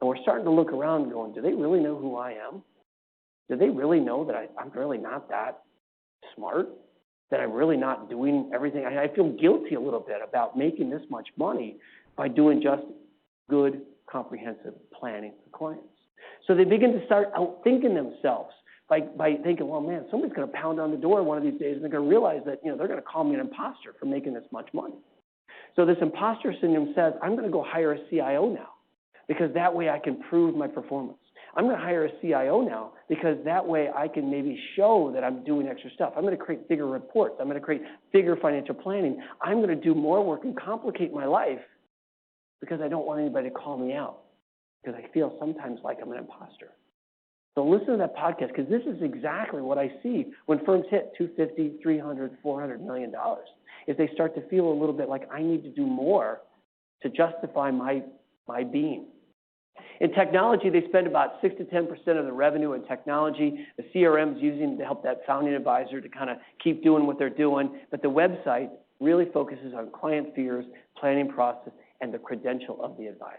And we're starting to look around and going, do they really know who I am? Do they really know that I'm really not that smart? That I'm really not doing everything? I feel guilty a little bit about making this much money by doing just good, comprehensive planning for clients. So they begin to start outthinking themselves by thinking, well, man, somebody's going to pound on the door one of these days and they're going to realize that, they're going to call me an imposter for making this much money. So this imposter syndrome says, I'm going to go hire a CIO now because that way I can prove my performance. I'm going to hire a CIO now because that way I can maybe show that I'm doing extra stuff. I'm going to create bigger reports. I'm going to create bigger financial planning. I'm going to do more work and complicate my life because I don't want anybody to call me out because I feel sometimes like I'm an imposter. So listen to that podcast because this is exactly what I see when firms hit $250, $300, $400 million is they start to feel a little bit like I need to do more to justify my being. In technology, they spend about 6 to 10% of the revenue in technology. The CRM's using to help that founding advisor to kind of keep doing what they're doing. But the website really focuses on client fears, planning process, and the credential of the advisor.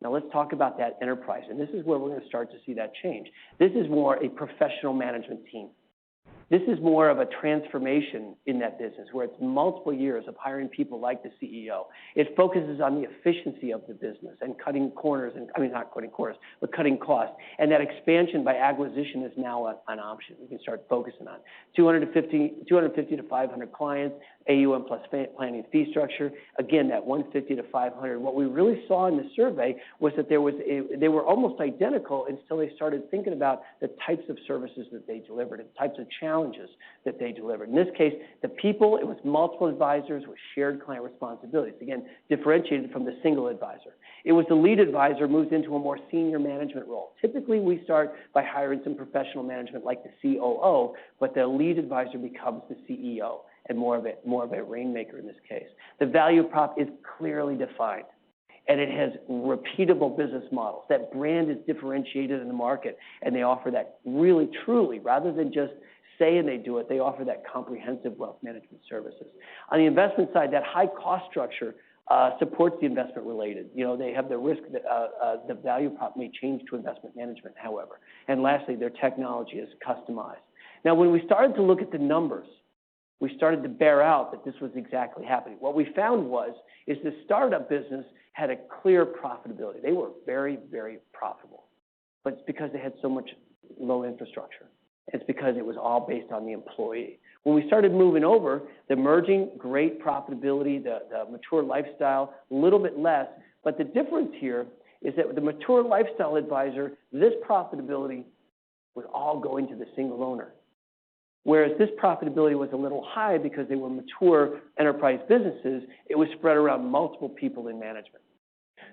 Now let's talk about that enterprise. And this is where we're going to start to see that change. This is more a professional management team. This is more of a transformation in that business where it's multiple years of hiring people like the CEO. It focuses on the efficiency of the business and cutting corners, not cutting corners, but cutting costs. And that expansion by acquisition is now an option. We can start focusing on 250 to 500 clients, AUM plus planning fee structure. Again, that 150 to 500. What we really saw in the survey was that they were almost identical until they started thinking about the types of services that they delivered and types of challenges that they delivered. In this case, the people, it was multiple advisors with shared client responsibilities. Again, differentiated from the single advisor. It was the lead advisor moves into a more senior management role. Typically, we start by hiring some professional management like the COO, but the lead advisor becomes the CEO and more of a rainmaker in this case. The value prop is clearly defined. And it has repeatable business models. That brand is differentiated in the market, and they offer that really, truly, rather than just saying they do it, they offer that comprehensive wealth management services. On the investment side, that high cost structure supports the investment related. They have the risk that the value prop may change to investment management, however. And lastly, their technology is customized. Now, when we started to look at the numbers, we started to bear out that this was exactly happening. What we found is the startup business had a clear profitability. They were very, very profitable. But it's because they had so much low infrastructure. It's because it was all based on the employee. When we started moving over, the emerging, great profitability, the mature lifestyle, a little bit less. But the difference here is that with the mature lifestyle advisor, this profitability was all going to the single owner. Whereas this profitability was a little high because they were mature enterprise businesses, it was spread around multiple people in management.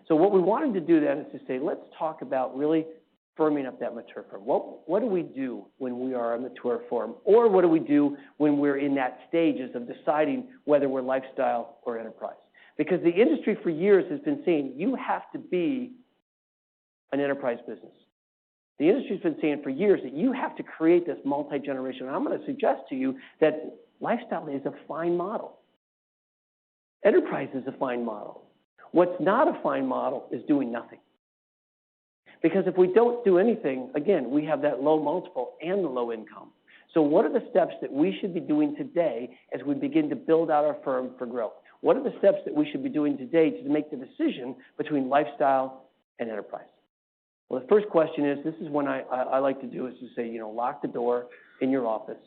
So what we wanted to do then is to say, let's talk about really firming up that mature firm. What do we do when we are a mature firm? Or what do we do when we're in that stages of deciding whether we're lifestyle or enterprise? Because the industry for years has been saying you have to be an enterprise business. The industry's been saying for years that you have to create this multi-generational. I'm going to suggest to you that lifestyle is a fine model. Enterprise is a fine model. What's not a fine model is doing nothing. Because if we don't do anything, again, we have that low multiple and the low income. So what are the steps that we should be doing today as we begin to build out our firm for growth? What are the steps that we should be doing today to make the decision between lifestyle and enterprise? Well, the first question is, this is when I like to do is to say, lock the door in your office,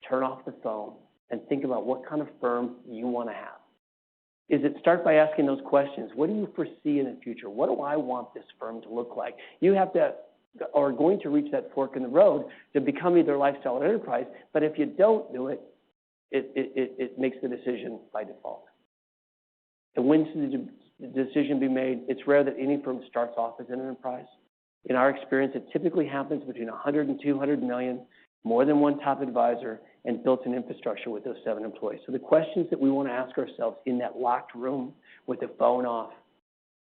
turn off the phone, and think about what kind of firm you want to have. Start by asking those questions. What do you foresee in the future? What do I want this firm to look like? You have to, are going to reach that fork in the road to become either lifestyle or enterprise, but if you don't do it, it makes the decision by default. And when decision be made. It's rare that any firm starts off as an enterprise. In our experience, it typically happens between 100 and 200 million, more than one top advisor, and built-in infrastructure with those 7 employees. So the questions that we want to ask ourselves in that locked room with the phone off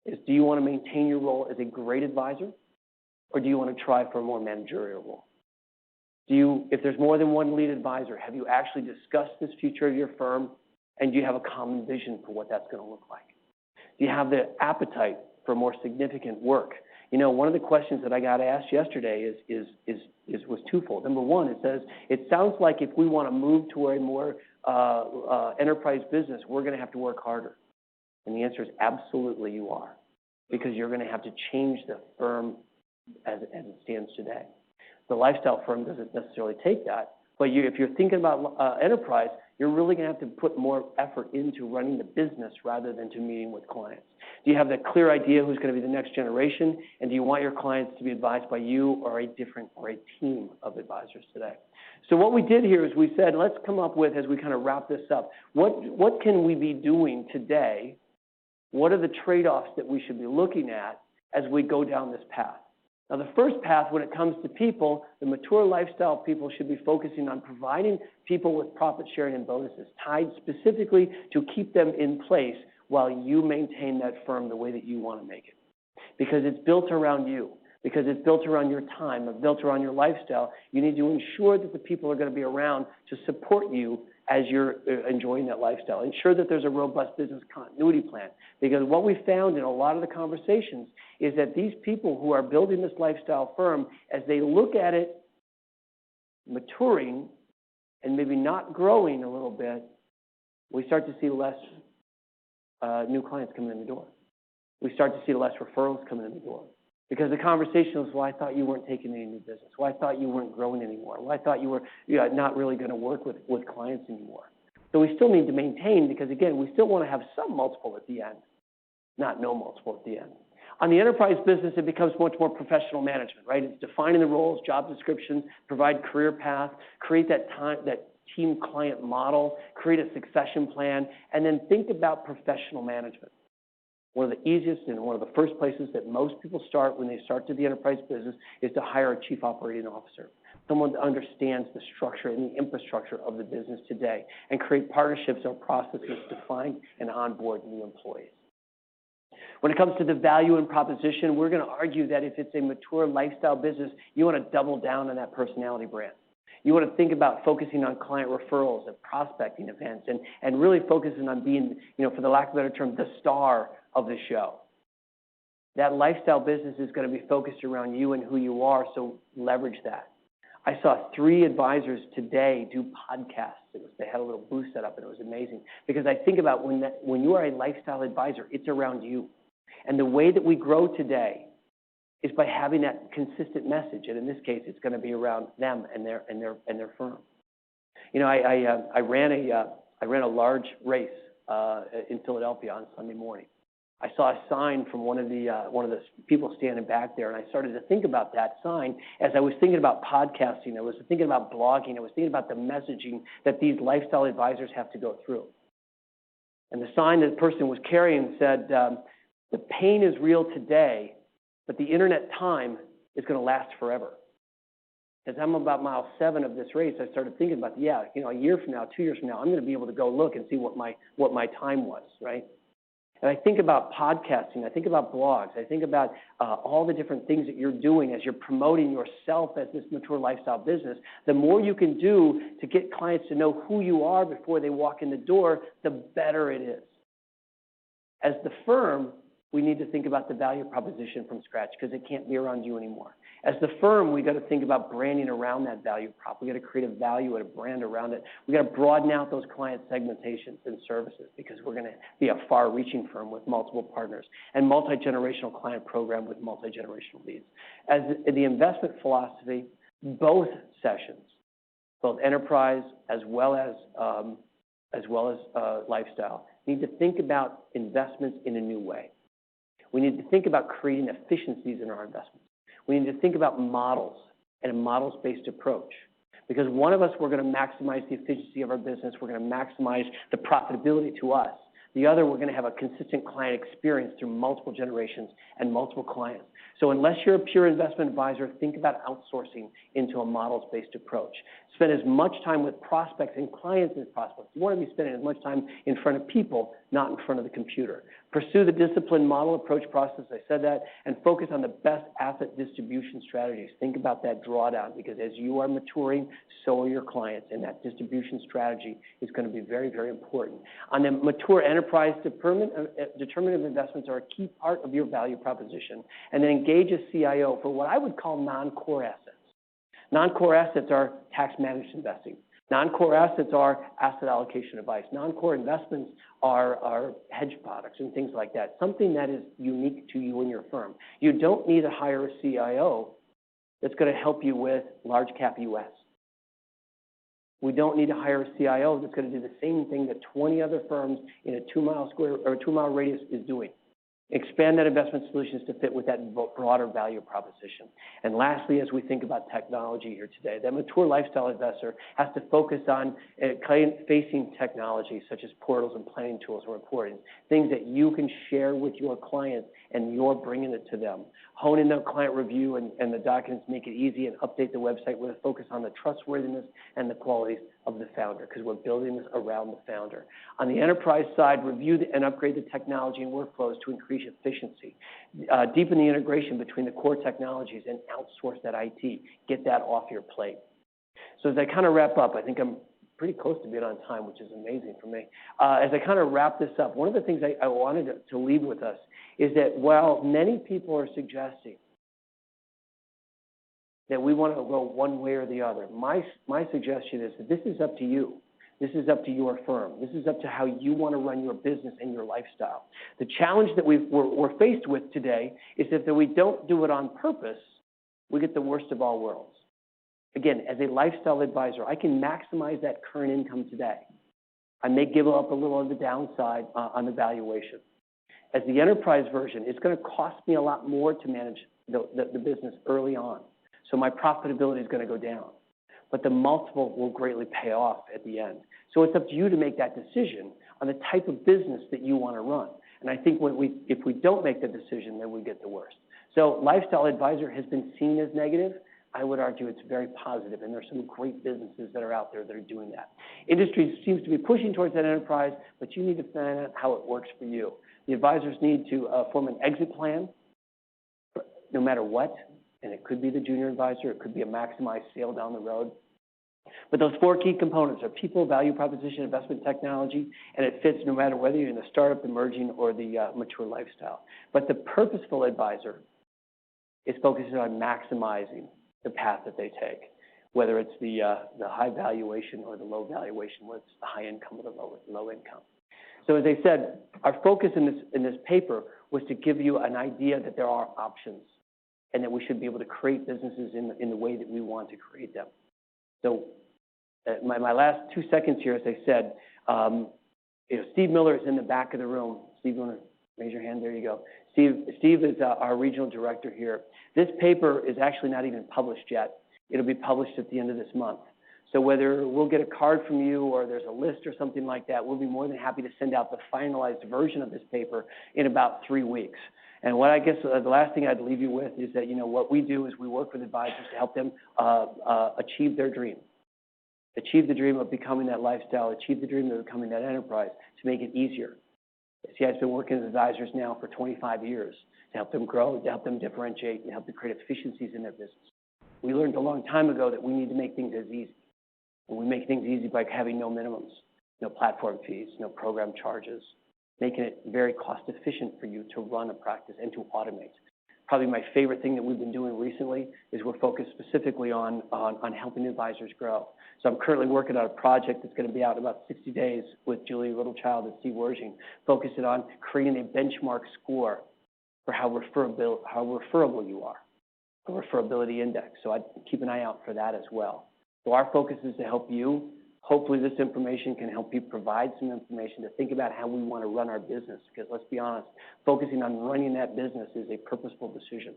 is, do you want to maintain your role as a great advisor, or do you want to try for a more managerial role? If there's more than one lead advisor, have you actually discussed this future of your firm, and do you have a common vision for what that's going to look like? Do you have the appetite for more significant work? You know, one of the questions that I got asked yesterday was twofold. Number one, it sounds like if we want to move to a more enterprise business, we're going to have to work harder. And the answer is absolutely you are, because you're going to have to change the firm as it stands today. The lifestyle firm doesn't necessarily take that, but if you're thinking about enterprise, you're really going to have to put more effort into running the business rather than to meeting with clients. Do you have that clear idea who's going to be the next generation, and do you want your clients to be advised by you or a team of advisors today? So what we did here is we said, let's come up with, as we kind of wrap this up, what can we be doing today? What are the trade-offs that we should be looking at as we go down this path? Now, the first path, when it comes to people, the mature lifestyle people should be focusing on providing people with profit sharing and bonuses tied specifically to keep them in place while you maintain that firm the way that you want to make it. Because it's built around you, because it's built around your time, it's built around your lifestyle. You need to ensure that the people are going to be around to support you as you're enjoying that lifestyle. Ensure that there's a robust business continuity plan. Because what we found in a lot of the conversations is that these people who are building this lifestyle firm, as they look at it maturing and maybe not growing a little bit, we start to see less new clients coming in the door. We start to see less referrals coming in the door. Because the conversation was, well, I thought you weren't taking any new business. Well, I thought you weren't growing anymore. Well, I thought you were not really going to work with clients anymore. So we still need to maintain, because, again, we still want to have some multiple at the end, not no multiple at the end. On the enterprise business, it becomes much more professional management, right? It's defining the roles, job descriptions, provide career path, create that team client model, create a succession plan, and then think about professional management. One of the easiest and one of the first places that most people start when they start to the enterprise business is to hire a chief operating officer, someone that understands the structure and the infrastructure of the business today, and create partnerships or processes to find and onboard new employees. When it comes to the value and proposition, we're going to argue that if it's a mature lifestyle business, you want to double down on that personality brand. You want to think about focusing on client referrals and prospecting events and really focusing on being, for the lack of a better term, the star of the show. That lifestyle business is going to be focused around you and who you are, so leverage that. I saw 3 advisors today do podcasts. They had a little booth set up, and it was amazing. Because I think about when you are a lifestyle advisor, it's around you. And the way that we grow today is by having that consistent message. And in this case, it's going to be around them and their firm. I ran a large race in Philadelphia on Sunday morning. I saw a sign from one of the people standing back there, and I started to think about that sign as I was thinking about podcasting. I was thinking about blogging. I was thinking about the messaging that these lifestyle advisors have to go through. And the sign that the person was carrying said, the pain is real today, but the internet time is going to last forever. As I'm about mile 7 of this race, I started thinking about, a year from now, 2 years from now, I'm going to be able to go look and see what my time was, right? And I think about podcasting, I think about blogs, I think about all the different things that you're doing as you're promoting yourself as this mature lifestyle business. The more you can do to get clients to know who you are before they walk in the door, the better it is. As the firm, we need to think about the value proposition from scratch, because it can't be around you anymore. As the firm, we got to think about branding around that value prop. We got to create a value and a brand around it. We got to broaden out those client segmentations and services, because we're going to be a far-reaching firm with multiple partners and multi-generational client program with multi-generational leads. As the investment philosophy, both sessions, both enterprise as well as lifestyle, need to think about investments in a new way. We need to think about creating efficiencies in our investments. We need to think about models and a models-based approach. Because one of us, we're going to maximize the efficiency of our business. We're going to maximize the profitability to us. The other, we're going to have a consistent client experience through multiple generations and multiple clients. So unless you're a pure investment advisor, think about outsourcing into a models-based approach. Spend as much time with prospects and clients as possible. You want to be spending as much time in front of people, not in front of the computer. Pursue the disciplined model approach process, I said that, and focus on the best asset distribution strategies. Think about that drawdown, because as you are maturing, so are your clients, and that distribution strategy is going to be very, very important. On the mature enterprise, determinative investments are a key part of your value proposition, and then engage a CIO for what I would call non-core assets. Non-core assets are tax-managed investing. Non-core assets are asset allocation advice. Non-core investments are hedge products and things like that, something that is unique to you and your firm. You don't need to hire a CIO that's going to help you with large cap US. We don't need to hire a CIO that's going to do the same thing that 20 other firms in a 2-mile radius is doing. Expand that investment solutions to fit with that broader value proposition. And lastly, as we think about technology here today, that mature lifestyle investor has to focus on client-facing technology such as portals and planning tools and reporting, things that you can share with your clients and you're bringing it to them. Hone in the client review and the documents, make it easy, and update the website with a focus on the trustworthiness and the qualities of the founder, because we're building this around the founder. On the enterprise side, review and upgrade the technology and workflows to increase efficiency. Deepen the integration between the core technologies and outsource that IT. Get that off your plate. So as I kind of wrap up, I think I'm pretty close to being on time, which is amazing for me. As I kind of wrap this up, one of the things I wanted to leave with us is that while many people are suggesting that we want to go one way or the other, my suggestion is that this is up to you. This is up to your firm. This is up to how you want to run your business and your lifestyle. The challenge that we're faced with today is that if we don't do it on purpose, we get the worst of all worlds. Again, as a lifestyle advisor, I can maximize that current income today. I may give up a little on the downside on the valuation. As the enterprise version, it's going to cost me a lot more to manage the business early on. So my profitability is going to go down. But the multiple will greatly pay off at the end. So it's up to you to make that decision on the type of business that you want to run. And I think if we don't make the decision, then we get the worst. So lifestyle advisor has been seen as negative. I would argue it's very positive, and there's some great businesses that are out there that are doing that. Industry seems to be pushing towards that enterprise, but you need to find out how it works for you. The advisors need to form an exit plan, no matter what, and it could be the junior advisor, it could be a maximized sale down the road. But those 4 key components are people, value proposition, investment technology, and it fits no matter whether you're in the startup, emerging, or the mature lifestyle. But the purposeful advisor is focusing on maximizing the path that they take, whether it's the high valuation or the low valuation, whether it's the high income or the low income. So as I said, our focus in this paper was to give you an idea that there are options and that we should be able to create businesses in the way that we want to create them. So my last 2 seconds here, as I said, Steve Miller is in the back of the room. Steve, you want to raise your hand? There you go. Steve is our regional director here. This paper is actually not even published yet. It'll be published at the end of this month. So whether we'll get a card from you or there's a list or something like that, we'll be more than happy to send out the finalized version of this paper in about 3 weeks. And what I guess the last thing I'd leave you with is that, what we do is we work with advisors to help them achieve their dream. Achieve the dream of becoming that lifestyle, achieve the dream of becoming that enterprise, to make it easier. SEI has been working with advisors now for 25 years to help them grow, to help them differentiate, and help them create efficiencies in their business. We learned a long time ago that we need to make things as easy. And we make things easy by having no minimums, no platform fees, no program charges, making it very cost efficient for you to run a practice and to automate. Probably my favorite thing that we've been doing recently is we're focused specifically on helping advisors grow. So I'm currently working on a project that's going to be out in about 60 days with Julie Littlechild and Steve Werging, focusing on creating a benchmark score for how referable you are, a referability index. So I'd keep an eye out for that as well. So our focus is to help you. Hopefully this information can help you provide some information to think about how we want to run our business, because let's be honest, focusing on running that business is a purposeful decision.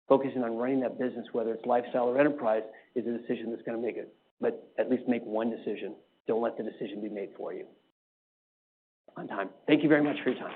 Focusing on running that business, whether it's lifestyle or enterprise, is a decision that's going to make it, but at least make one decision. Don't let the decision be made for you. on time. Thank you very much for your time.